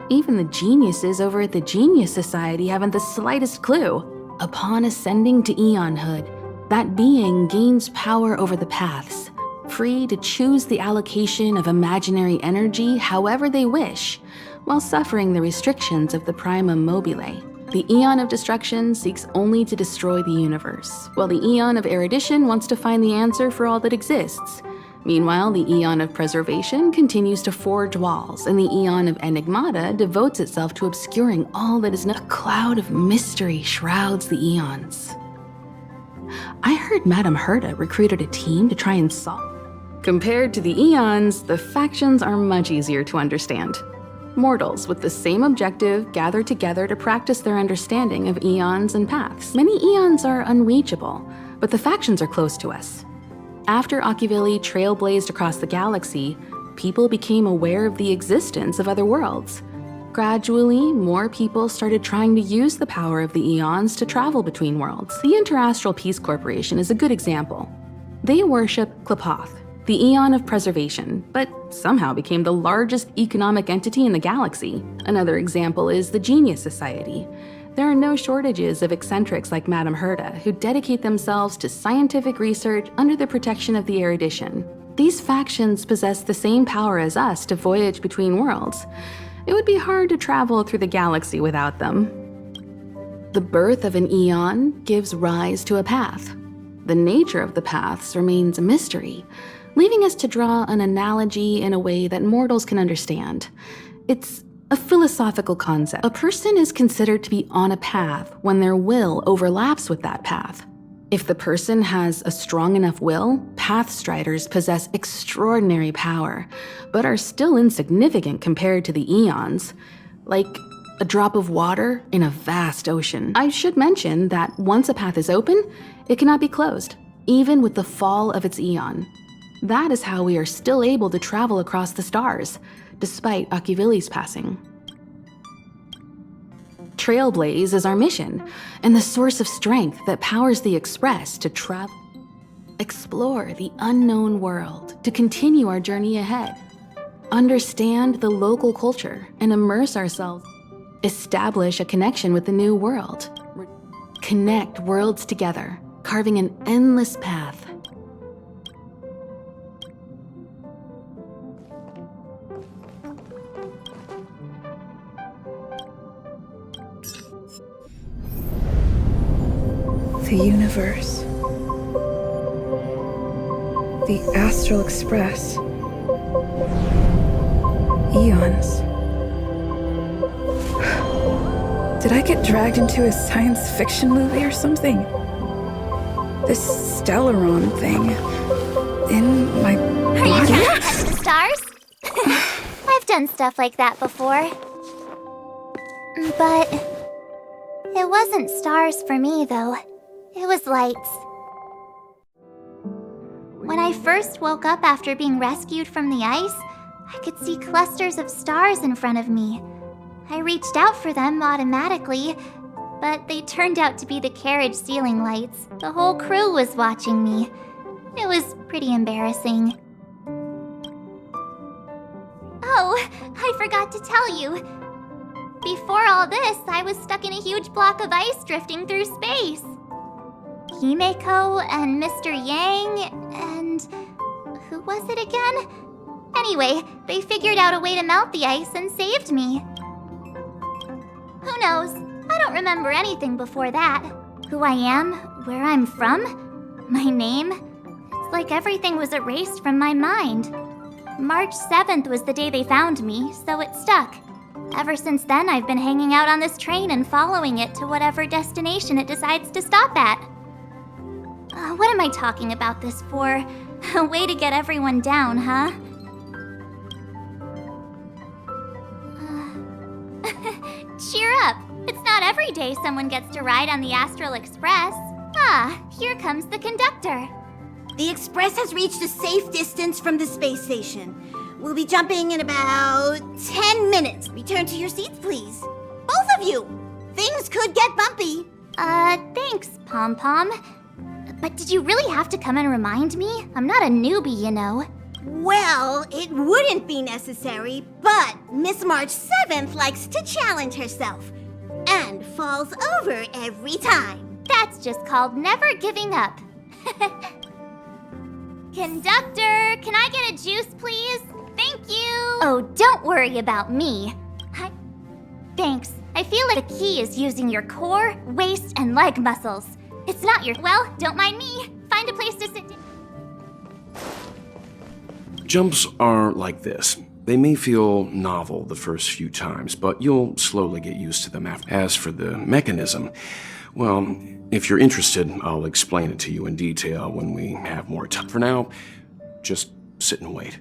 even the geniuses over at the Genius Society haven't the slightest clue. Upon ascending to eonhood, that being gains power over the paths, free to choose the allocation of imaginary energy however they wish, while suffering the restrictions of the primum mobile. The Eon of Destruction seeks only to destroy the universe, while the Eon of Erudition wants to find the answer for all that exists. Meanwhile, the Eon of Preservation continues to forge walls, and the Eon of Enigmata devotes itself to obscuring all that is not. A cloud of mystery shrouds the Eons. I heard Madame Herta recruited a team to try and solve. Compared to the Eons, the factions are much easier to understand. Mortals with the same objective gather together to practice their understanding of eons and paths. Many eons are unreachable, but the factions are close to us. After Akivili trailblazed across the galaxy, people became aware of the existence of other worlds. Gradually, more people started trying to use the power of the eons to travel between worlds. The Interastral Peace Corporation is a good example. They worship Klapoth, the Eon of Preservation, but somehow became the largest economic entity in the galaxy. Another example is the Genius Society. There are no shortages of eccentrics like Madame Herta who dedicate themselves to scientific research under the protection of the erudition. These factions possess the same power as us to voyage between worlds. It would be hard to travel through the galaxy without them. The birth of an eon gives rise to a path. The nature of the paths remains a mystery, leaving us to draw an analogy in a way that mortals can understand. It's a philosophical concept. A person is considered to be on a path when their will overlaps with that path. If the person has a strong enough will, Pathstriders possess extraordinary power, but are still insignificant compared to the eons, like a drop of water in a vast ocean. I should mention that once a path is open, it cannot be closed, even with the fall of its eon. That is how we are still able to travel across the stars, despite Akivili's passing. Trailblaze is our mission, and the source of strength that powers the Express to travel, explore the unknown world, to continue our journey ahead, understand the local culture, and immerse ourselves, establish a connection with the new world, connect worlds together, carving an endless path. The universe. The Astral Express. Eons. Did I get dragged into a science fiction movie or something? This Stellaron thing in my Are you body? trying to touch the stars? I've done stuff like that before. But it wasn't stars for me, though. It was lights. When I first woke up after being rescued from the ice, I could see clusters of stars in front of me. I reached out for them automatically, but they turned out to be the carriage ceiling lights. The whole crew was watching me. It was pretty embarrassing. Oh, I forgot to tell you. Before all this, I was stuck in a huge block of ice drifting through space. Himeko and Mr. Yang and... who was it again? Anyway, they figured out a way to melt the ice and saved me. Who knows? I don't remember anything before that. Who I am, where I'm from, my name. It's like everything was erased from my mind. March 7th was the day they found me, so it stuck. Ever since then, I've been hanging out on this train and following it to whatever destination it decides to stop at. What am I talking about this for? A way to get everyone down, huh? Cheer up! It's not every day someone gets to ride on the Astral Express. Ah, here comes the conductor. The Express has reached a safe distance from the space station. We'll be jumping in about 10 minutes. Return to your seats, please. Both of you! Things could get bumpy. Thanks, Pom Pom. But did you really have to come and remind me? I'm not a newbie, you know. Well, it wouldn't be necessary, but Miss March 7th likes to challenge herself. And falls over every time. That's just called never giving up. Conductor, can I get a juice, please? Thank you! Oh, don't worry about me. Thanks. I feel like the key is using your core, waist, and leg muscles. It's not your... Well, don't mind me. Find a place to sit down. Jumps are like this. They may feel novel the first few times, but you'll slowly get used to them after. As for the mechanism, well, if you're interested, I'll explain it to you in detail when we have more time. For now, just sit and wait.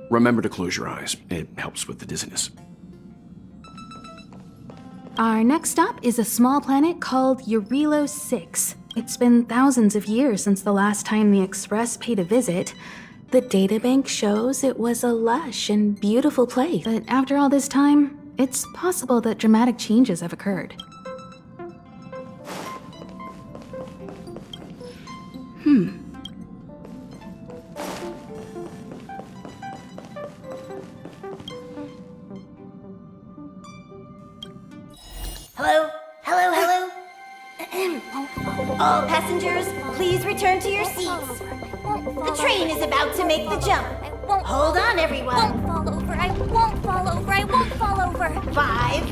Remember to close your eyes. It helps with the dizziness. Our next stop is a small planet called Eurilo 6. It's been thousands of years since the last time the Express paid a visit. The databank shows it was a lush and beautiful place. But after all this time, it's possible that dramatic changes have occurred. Hello? Hello, hello? All passengers, please return to your seats. The train is about to make the jump. Hold on, everyone. I won't fall over. I won't fall over. I won't fall over. 5,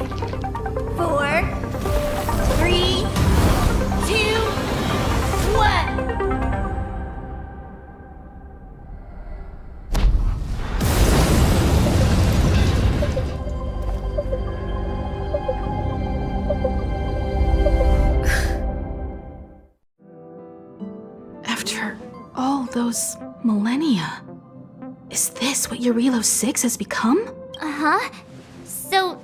4, 3, 2, 1. After all those millennia, is this what Eurilo 6 has become? Uh-huh. So,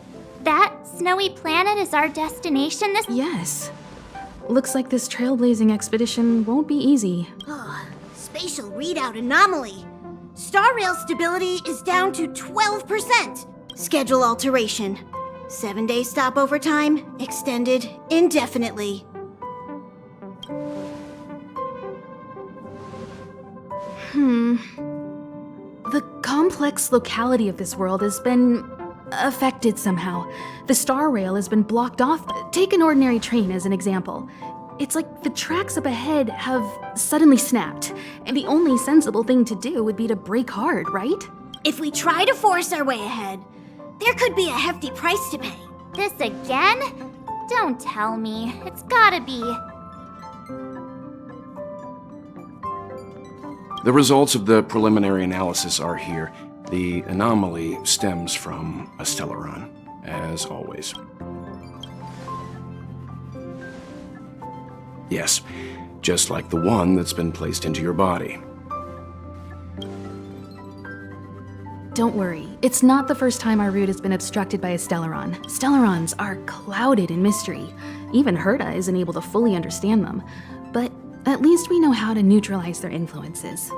that snowy planet is our destination this... Yes. Looks like this trailblazing expedition won't be easy. Spatial readout anomaly. Star rail stability is down to 12%. Schedule alteration. 7-day stopover time extended indefinitely. The complex locality of this world has been affected somehow. The star rail has been blocked off. Take an ordinary train as an example. It's like the tracks up ahead have suddenly snapped, and the only sensible thing to do would be to brake hard, right? If we try to force our way ahead, there could be a hefty price to pay. This again? Don't tell me. It's gotta be... The results of the preliminary analysis are here. The anomaly stems from a Stellaron, as always. Yes, just like the one that's been placed into your body. Don't worry, it's not the first time our route has been obstructed by a Stellaron. Stellarons are clouded in mystery. Even Herta isn't able to fully understand them. But at least we know how to neutralize their influences.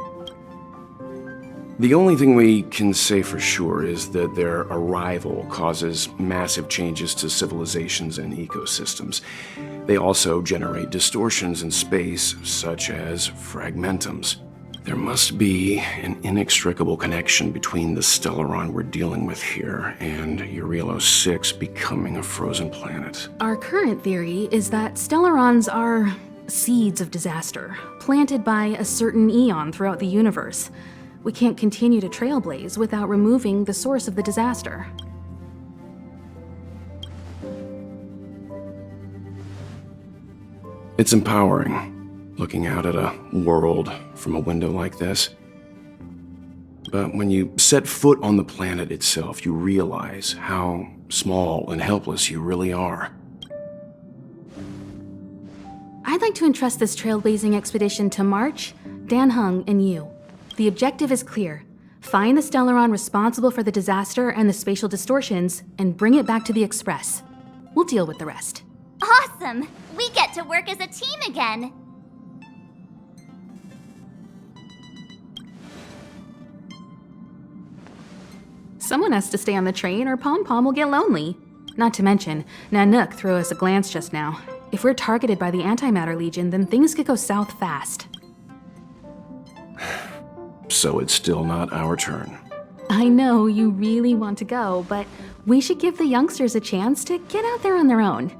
The only thing we can say for sure is that their arrival causes massive changes to civilizations and ecosystems. They also generate distortions in space, such as fragmentums. There must be an inextricable connection between the Stellaron we're dealing with here and Eurilo 6 becoming a frozen planet. Our current theory is that Stellarons are seeds of disaster, planted by a certain eon throughout the universe. We can't continue to trailblaze without removing the source of the disaster. It's empowering, looking out at a world from a window like this. But when you set foot on the planet itself, you realize how small and helpless you really are. I'd like to entrust this trailblazing expedition to March, Dan Hung, and you. The objective is clear. Find the Stellaron responsible for the disaster and the spatial distortions, and bring it back to the Express. We'll deal with the rest. Awesome! We get to work as a team again! Someone has to stay on the train or Pom Pom will get lonely. Not to mention, Nanook threw us a glance just now. If we're targeted by the Antimatter Legion, then things could go south fast. So it's still not our turn. I know you really want to go, but we should give the youngsters a chance to get out there on their own.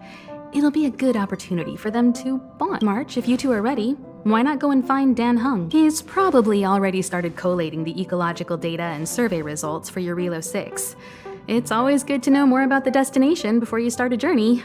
It'll be a good opportunity for them to bond. March, if you two are ready, why not go and find Dan Hung? He's probably already started collating the ecological data and survey results for Eurilo 6. It's always good to know more about the destination before you start a journey.